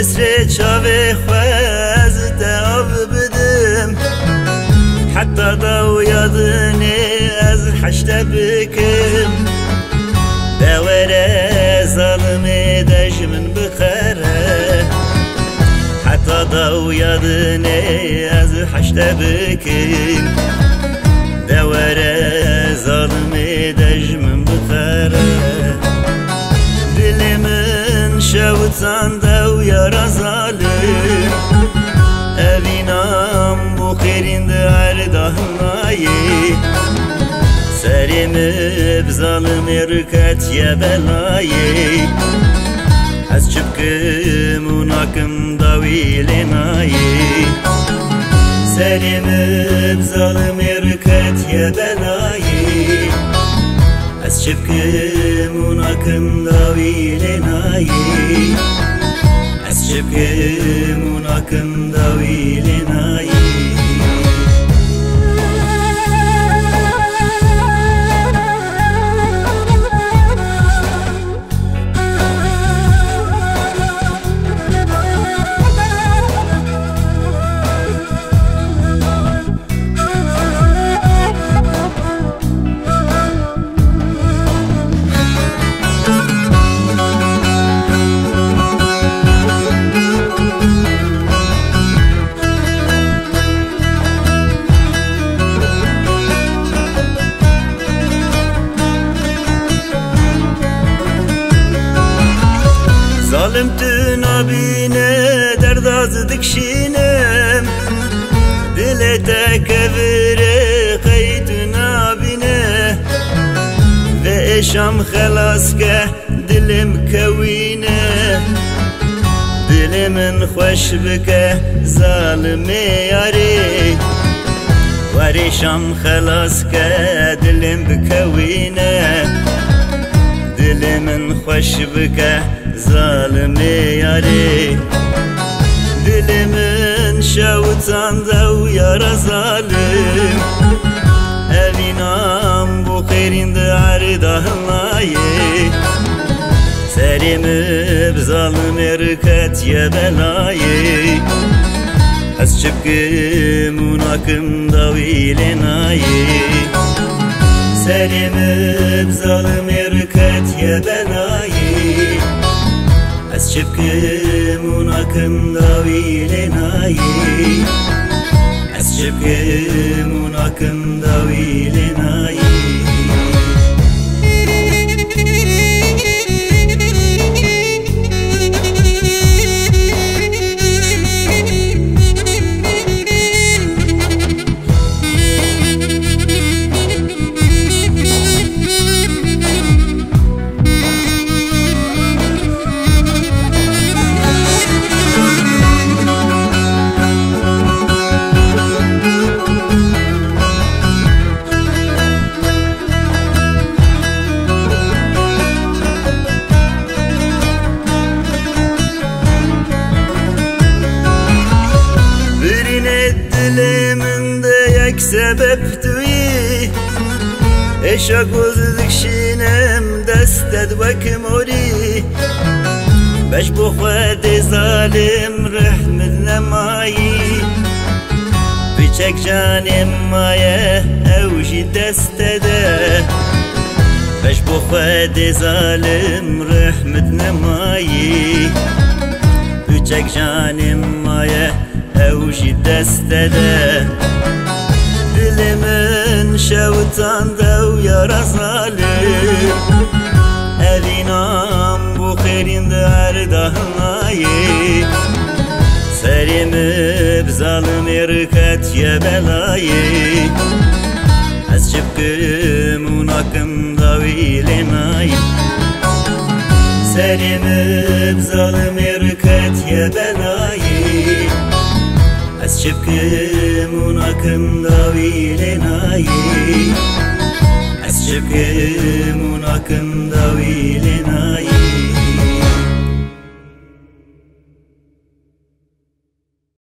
كسر شافي خواز تاب بدم حتى ضو يضني از حشت بكم دورة ظلمي دجمن بخره حتى ضو يضني از حشت بكم دورة ظلمي دجمن بخره دل من شوتان دو يا ظالم أبينام بخيرين دار دهناي سريم بظالم ركت يا بلاي از شبكم وناكم ضويلناي سريم بظالم ركت يا بلاي از شبكم وناكم ضويلناي از شبكم وناكم ضويلناي ظالم تنابينه درداز دكشينم دلتا كبره قيت نابينه وإشام خلاص که دلم كوينه دل من خوش بكه ظالم ياري وريشام خلاص که دلم بكوينه دل من خوش بكه ظالم ياري دل من شوتان دو يا ظالم أبينام بخيرين دار دهناي سريم بظالم ركت يا بلاي از شبكم وناكم ضويلناي سريم بظالم ركت يا بلاي از شبكم وناكم ضويلناي از شبكم وناكم ضويلناي سبب توی اشا گوزدک شینم دستت وک موری بش بخواد ظالم رحمت نمایی بچک جانم مایه اوشی دستده بش بخواد ظالم رحمت نمایی بچک جانم مایه اوشی دستده دل من شوتان دو يا ظالم أبينام بخيرين دار دهناي سريم بظالم ركت يا بلاي از شبكم وناكم ضويلناي سريم بظالم ركت يا بلاي از شبكم وناكم ضويلناي از شبكم وناكم ضويلناي